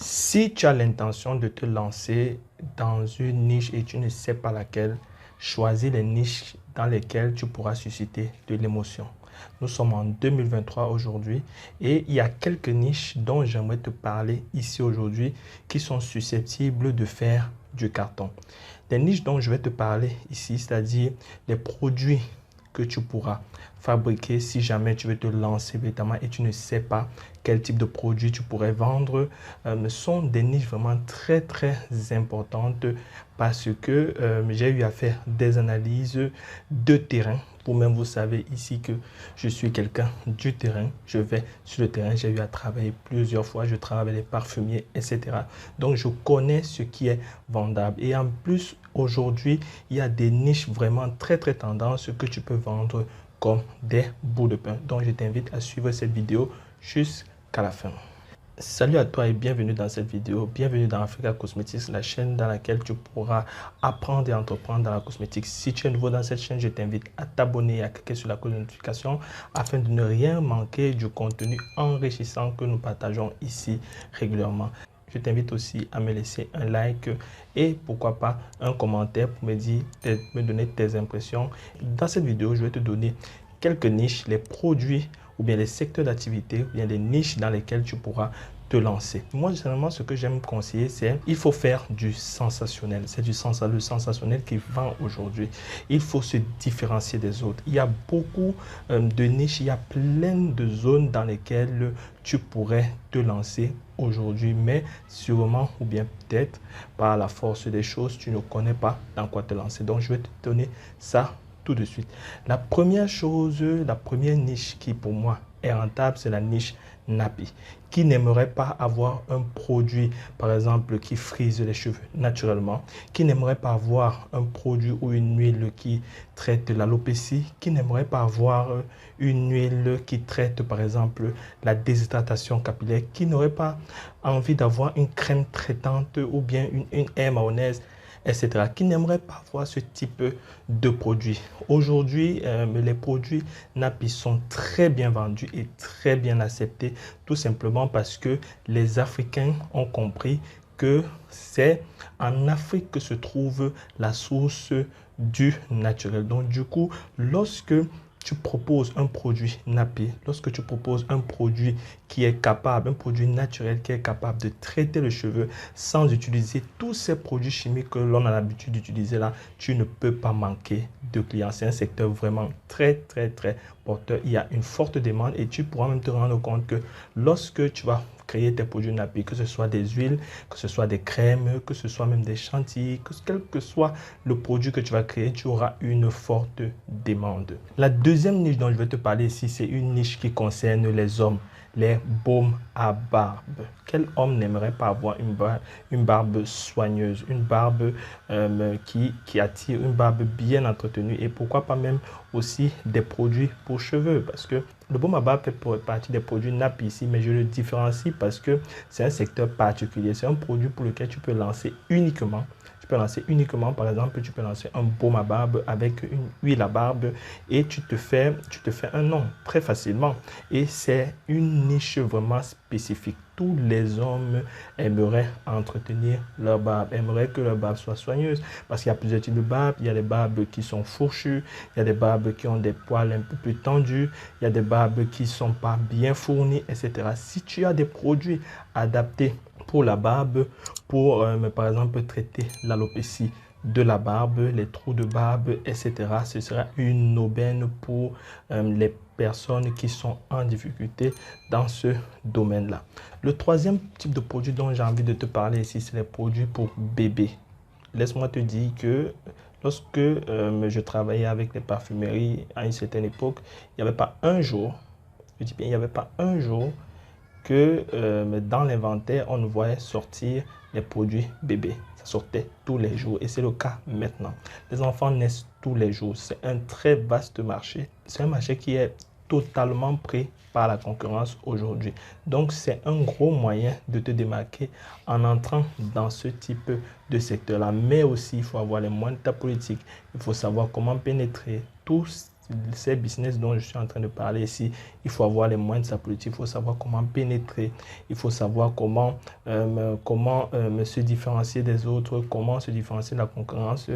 Si tu as l'intention de te lancer dans une niche et tu ne sais pas laquelle, choisis les niches dans lesquelles tu pourras susciter de l'émotion. Nous sommes en 2023 aujourd'hui et il y a quelques niches dont j'aimerais te parler ici aujourd'hui qui sont susceptibles de faire du carton. Les niches dont je vais te parler ici, c'est-à-dire les produits que tu pourras fabriquer si jamais tu veux te lancer véritablement et tu ne sais pas quel type de produit tu pourrais vendre, sont des niches vraiment très importantes parce que j'ai eu à faire des analyses de terrain. Vous-même, vous savez ici que je suis quelqu'un du terrain. Je vais sur le terrain, j'ai eu à travailler plusieurs fois. Je travaille avec les parfumiers, etc. Donc, je connais ce qui est vendable. Et en plus, aujourd'hui, il y a des niches vraiment très tendances que tu peux vendre comme des bouts de pain. Donc, je t'invite à suivre cette vidéo jusqu'à la fin. Salut à toi et bienvenue dans cette vidéo. Bienvenue dans Africa Cosmetics, la chaîne dans laquelle tu pourras apprendre et entreprendre dans la cosmétique. Si tu es nouveau dans cette chaîne, je t'invite à t'abonner et à cliquer sur la cloche de notification afin de ne rien manquer du contenu enrichissant que nous partageons ici régulièrement. Je t'invite aussi à me laisser un like et pourquoi pas un commentaire pour me donner tes impressions. Dans cette vidéo, je vais te donner quelques niches, les produits ou bien les secteurs d'activité, ou bien les niches dans lesquelles tu pourras te lancer. Moi, généralement, ce que j'aime conseiller, c'est il faut faire du sensationnel. C'est le sensationnel qui vend aujourd'hui. Il faut se différencier des autres. Il y a beaucoup de niches, il y a plein de zones dans lesquelles tu pourrais te lancer aujourd'hui, mais sûrement ou bien peut-être par la force des choses, tu ne connais pas dans quoi te lancer. Donc, je vais te donner ça tout de suite. La première chose, la première niche qui pour moi est rentable, c'est la niche nappy. Qui n'aimerait pas avoir un produit, par exemple, qui frise les cheveux naturellement? Qui n'aimerait pas avoir un produit ou une huile qui traite l'alopécie? Qui n'aimerait pas avoir une huile qui traite, par exemple, la déshydratation capillaire? Qui n'aurait pas envie d'avoir une crème traitante ou bien une aire mayonnaise, etc. Qui n'aimerait pas avoir ce type de produit? Aujourd'hui, les produits nappy sont très bien vendus et très bien acceptés, tout simplement parce que les Africains ont compris que c'est en Afrique que se trouve la source du naturel. Donc, du coup, lorsque tu proposes un produit nappy, lorsque tu proposes un produit qui est capable, un produit naturel qui est capable de traiter le cheveu sans utiliser tous ces produits chimiques que l'on a l'habitude d'utiliser là, tu ne peux pas manquer de clients. C'est un secteur vraiment très porteur. Il y a une forte demande et tu pourras même te rendre compte que lorsque tu vas créer tes produits nappy, que ce soit des huiles, que ce soit des crèmes, que ce soit même des chantilly, quel que soit le produit que tu vas créer, tu auras une forte demande. La deuxième niche dont je vais te parler ici, c'est une niche qui concerne les hommes, les baumes à barbe. Quel homme n'aimerait pas avoir une barbe soigneuse, une barbe qui attire, une barbe bien entretenue et pourquoi pas même aussi des produits pour cheveux, parce que le baume à barbe fait partie des produits nappy ici, mais je le différencie parce que c'est un secteur particulier. C'est un produit pour lequel tu peux lancer uniquement. Par exemple, tu peux lancer un baume à barbe avec une huile à barbe et tu te fais un nom très facilement. Et c'est une niche vraiment spécifique. Tous les hommes aimeraient entretenir leur barbe, aimeraient que leur barbe soit soigneuse parce qu'il y a plusieurs types de barbes. Il y a des barbes qui sont fourchues, il y a des barbes qui ont des poils un peu plus tendus, il y a des barbes qui ne sont pas bien fournies, etc. Si tu as des produits adaptés pour la barbe, pour par exemple traiter l'alopécie de la barbe, les trous de barbe, etc. Ce sera une aubaine pour les personnes qui sont en difficulté dans ce domaine-là. Le troisième type de produit dont j'ai envie de te parler ici, c'est les produits pour bébés. Laisse-moi te dire que lorsque je travaillais avec les parfumeries à une certaine époque, il n'y avait pas un jour, je dis bien, il n'y avait pas un jour que dans l'inventaire, on voyait sortir les produits bébés. Ça sortait tous les jours et c'est le cas maintenant. Les enfants naissent tous les jours. C'est un très vaste marché. C'est un marché qui est totalement pris par la concurrence aujourd'hui. Donc, c'est un gros moyen de te démarquer en entrant dans ce type de secteur-là. Mais aussi, il faut avoir les moyens de ta politique. Il faut savoir comment pénétrer. Tout ces business dont je suis en train de parler ici, il faut avoir les moyens de sa politique, il faut savoir comment pénétrer, il faut savoir comment se différencier des autres, comment se différencier de la concurrence,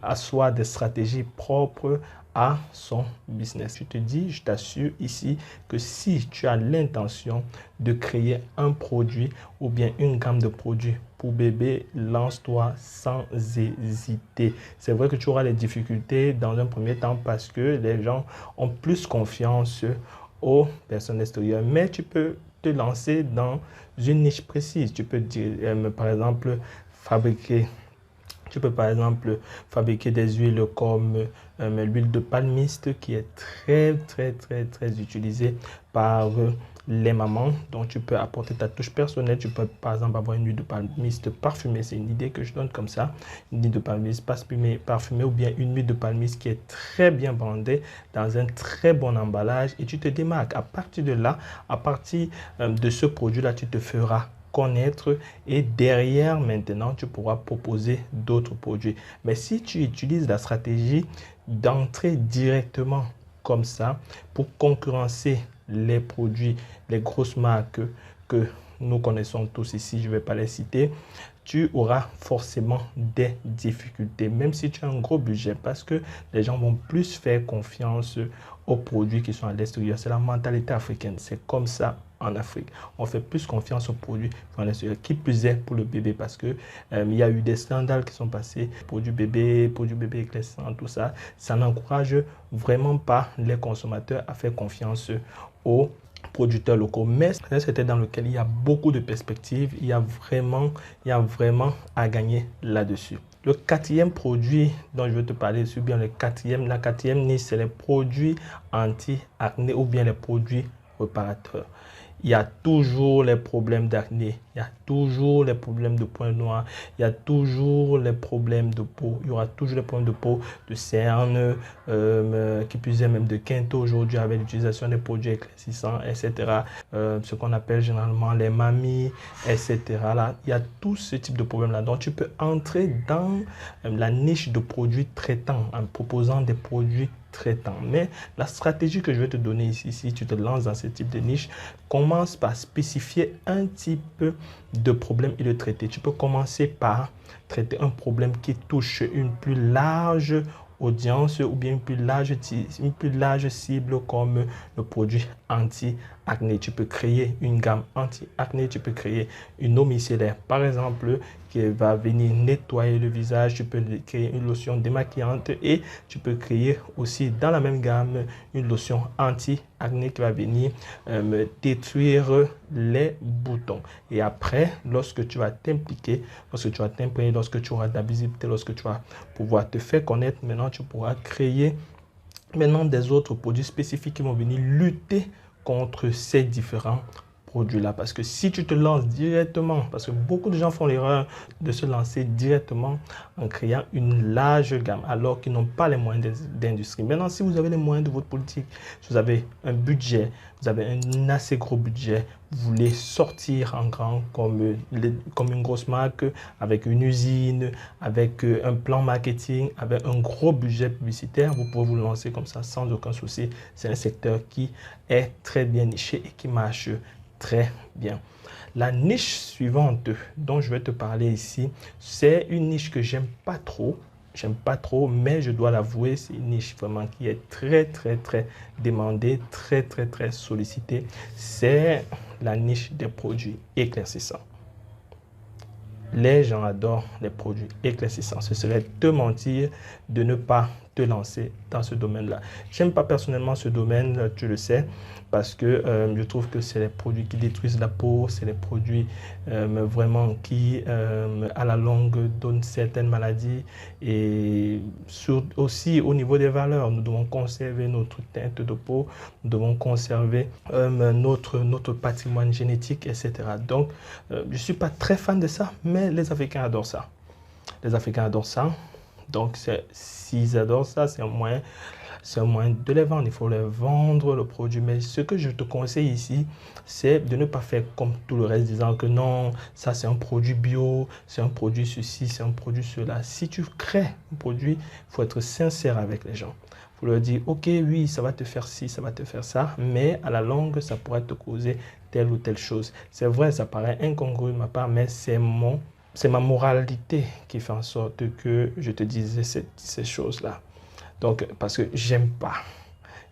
asseoir des stratégies propres à son business. Je te dis, je t'assure ici que si tu as l'intention de créer un produit ou bien une gamme de produits pour bébé, lance-toi sans hésiter. C'est vrai que tu auras les difficultés dans un premier temps parce que les gens ont plus confiance aux personnes extérieures, mais tu peux te lancer dans une niche précise. Tu peux dire, par exemple, fabriquer Tu peux par exemple fabriquer des huiles comme l'huile de palmiste qui est très utilisée par les mamans. Donc tu peux apporter ta touche personnelle. Tu peux par exemple avoir une huile de palmiste parfumée. C'est une idée que je donne comme ça. Une huile de palmiste parfumée ou bien une huile de palmiste qui est très bien brandée dans un très bon emballage et tu te démarques. À partir de là, à partir de ce produit-là, tu te feras connaître et derrière maintenant tu pourras proposer d'autres produits. Mais si tu utilises la stratégie d'entrer directement comme ça pour concurrencer les produits, les grosses marques que nous connaissons tous ici, je ne vais pas les citer, tu auras forcément des difficultés, même si tu as un gros budget, parce que les gens vont plus faire confiance aux produits qui sont à l'extérieur. C'est la mentalité africaine, c'est comme ça en Afrique. On fait plus confiance aux produits à l'extérieur, qui plus est pour le bébé, parce que il y a eu des scandales qui sont passés, produits bébé éclaircissants, tout ça. Ça n'encourage vraiment pas les consommateurs à faire confiance aux producteurs locaux, mais c'est un secteur dans lequel il y a beaucoup de perspectives, il y a vraiment à gagner là-dessus. Le quatrième produit dont je veux te parler, c'est bien la quatrième niche, c'est les produits anti-acné ou bien les produits réparateurs. Il y a toujours les problèmes d'acné, il y a toujours les problèmes de points noirs, il y a toujours les problèmes de peau, il y aura toujours les problèmes de peau, de cernes, qui plus est même de quinto aujourd'hui avec l'utilisation des produits éclaircissants, etc. Ce qu'on appelle généralement les mamies, etc. Là, il y a tout ce type de problème là. Donc, tu peux entrer dans la niche de produits traitants en proposant des produits traitants. Mais la stratégie que je vais te donner ici, si tu te lances dans ce type de niche, commence par spécifier un type de problème et le traiter. Tu peux commencer par traiter un problème qui touche une plus large audience ou bien une plus large cible comme le produit anti-acné. Tu peux créer une gamme anti-acné, tu peux créer une eau micellaire par exemple qui va venir nettoyer le visage, tu peux créer une lotion démaquillante et tu peux créer aussi dans la même gamme une lotion anti-acné qui va venir détruire les boutons. Et après, lorsque tu vas t'impliquer, lorsque tu auras de la visibilité, lorsque tu vas pouvoir te faire connaître, maintenant tu pourras créer des autres produits spécifiques qui vont venir lutter contre ces différents produits-là. Parce que si tu te lances directement, parce que beaucoup de gens font l'erreur de se lancer directement en créant une large gamme alors qu'ils n'ont pas les moyens d'industrie. Maintenant, si vous avez les moyens de votre politique, si vous avez un budget, vous avez un assez gros budget, vous voulez sortir en grand comme une grosse marque, avec une usine, avec un plan marketing, avec un gros budget publicitaire, vous pouvez vous lancer comme ça sans aucun souci. C'est un secteur qui est très bien niché et qui marche très bien. La niche suivante dont je vais te parler ici, c'est une niche que j'aime pas trop, mais je dois l'avouer, c'est une niche vraiment qui est très demandée, très sollicitée. C'est la niche des produits éclaircissants. Les gens adorent les produits éclaircissants. Ce serait te mentir de ne pas te lancer dans ce domaine-là. J'aime pas personnellement ce domaine, tu le sais, parce que je trouve que c'est les produits qui détruisent la peau, c'est les produits vraiment qui, à la longue, donnent certaines maladies. Et aussi au niveau des valeurs, nous devons conserver notre teinte de peau, nous devons conserver notre patrimoine génétique, etc. Donc, je ne suis pas très fan de ça, mais les Africains adorent ça. Les Africains adorent ça. Donc, s'ils adorent ça, c'est un moyen de les vendre. Il faut les vendre, le produit. Mais ce que je te conseille ici, c'est de ne pas faire comme tout le reste, disant que non, ça c'est un produit bio, c'est un produit ceci, c'est un produit cela. Si tu crées un produit, il faut être sincère avec les gens. Il Vous leur dites, ok, oui, ça va te faire ci, ça va te faire ça, mais à la longue, ça pourrait te causer telle ou telle chose. C'est vrai, ça paraît incongru de ma part, mais c'est ma moralité qui fait en sorte que je te disais ces choses-là. Donc, parce que j'aime pas.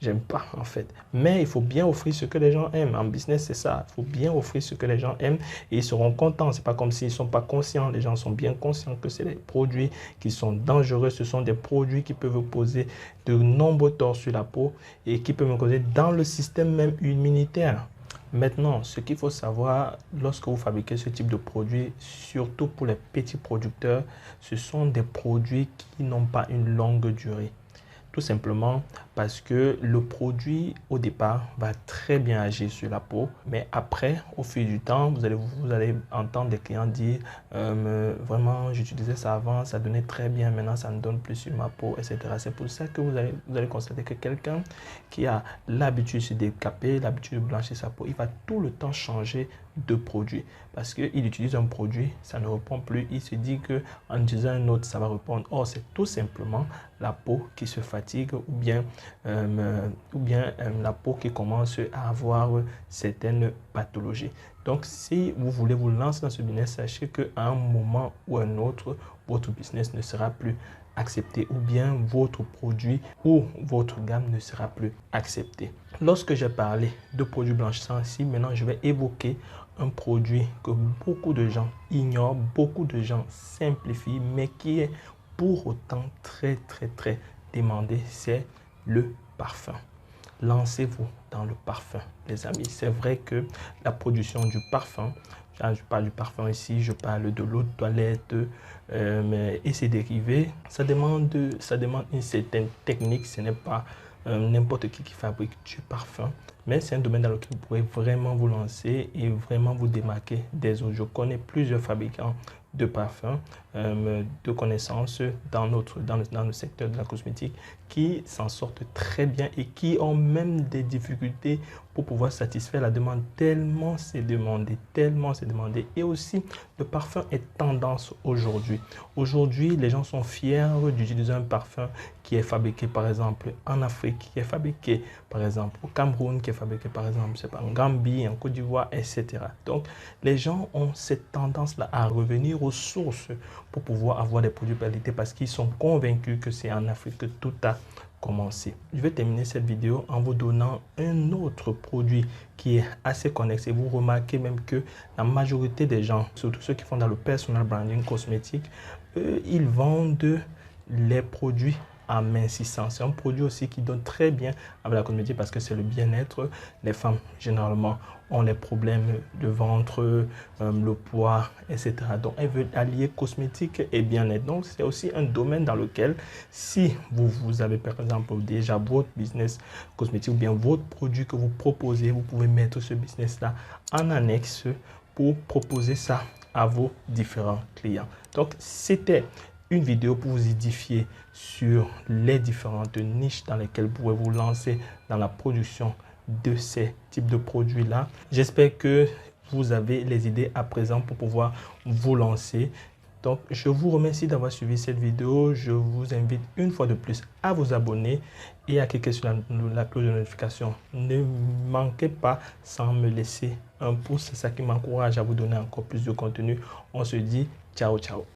J'aime pas en fait. Mais il faut bien offrir ce que les gens aiment. En business, c'est ça. Il faut bien offrir ce que les gens aiment et ils seront contents. C'est pas comme s'ils sont pas conscients. Les gens sont bien conscients que c'est des produits qui sont dangereux. Ce sont des produits qui peuvent causer de nombreux torts sur la peau et qui peuvent causer dans le système même immunitaire. Maintenant, ce qu'il faut savoir lorsque vous fabriquez ce type de produit, surtout pour les petits producteurs, ce sont des produits qui n'ont pas une longue durée. Tout simplement parce que le produit au départ va très bien agir sur la peau, mais après, au fil du temps, vous allez entendre des clients dire vraiment, j'utilisais ça avant, ça donnait très bien, maintenant ça ne donne plus sur ma peau, etc. C'est pour ça que vous allez constater que quelqu'un qui a l'habitude de se décaper, l'habitude de blanchir sa peau, il va tout le temps changer de produit parce qu'il utilise un produit, ça ne répond plus, il se dit qu'en utilisant un autre, ça va répondre. Or, c'est tout simplement la peau qui se fatigue ou bien la peau qui commence à avoir certaines pathologies. Donc, si vous voulez vous lancer dans ce business, sachez qu'à un moment ou un autre, votre business ne sera plus accepté ou bien votre produit ou votre gamme ne sera plus accepté. Lorsque j'ai parlé de produits blanchissants ici, maintenant je vais évoquer un produit que beaucoup de gens ignorent, beaucoup de gens simplifient, mais qui est pour autant très demandé, c'est le parfum. Lancez-vous dans le parfum, les amis. C'est vrai que la production du parfum, je parle du parfum ici, je parle de l'eau de toilette et ses dérivés, ça demande une certaine technique. Ce n'est pas n'importe qui fabrique du parfum, mais c'est un domaine dans lequel vous pourrez vraiment vous lancer et vraiment vous démarquer des autres. Je connais plusieurs fabricants de parfums, de connaissances dans le secteur de la cosmétique qui s'en sortent très bien et qui ont même des difficultés pour pouvoir satisfaire la demande tellement c'est demandé, Et aussi, le parfum est tendance aujourd'hui. Aujourd'hui, les gens sont fiers d'utiliser un parfum qui est fabriqué par exemple en Afrique, qui est fabriqué par exemple au Cameroun, qui est fabriqué par exemple en Gambie, en Côte d'Ivoire, etc. Donc, les gens ont cette tendance-là à revenir aux sources pour pouvoir avoir des produits de qualité parce qu'ils sont convaincus que c'est en Afrique que tout a commencé. Je vais terminer cette vidéo en vous donnant un autre produit qui est assez connexe. Et vous remarquez même que la majorité des gens, surtout ceux qui font dans le personal branding cosmétique, ils vendent les produits amincissant. C'est un produit aussi qui donne très bien avec la cosmétique parce que c'est le bien-être. Les femmes, généralement, ont les problèmes de ventre, le poids, etc. Donc, elles veulent allier cosmétique et bien-être. Donc, c'est aussi un domaine dans lequel, si vous avez, par exemple, déjà votre business cosmétique ou bien votre produit que vous proposez, vous pouvez mettre ce business-là en annexe pour proposer ça à vos différents clients. Donc, c'était une vidéo pour vous édifier sur les différentes niches dans lesquelles vous pouvez vous lancer dans la production de ces types de produits-là. J'espère que vous avez les idées à présent pour pouvoir vous lancer. Donc, je vous remercie d'avoir suivi cette vidéo. Je vous invite une fois de plus à vous abonner et à cliquer sur la cloche de notification. Ne manquez pas sans me laisser un pouce. C'est ça qui m'encourage à vous donner encore plus de contenu. On se dit ciao, ciao.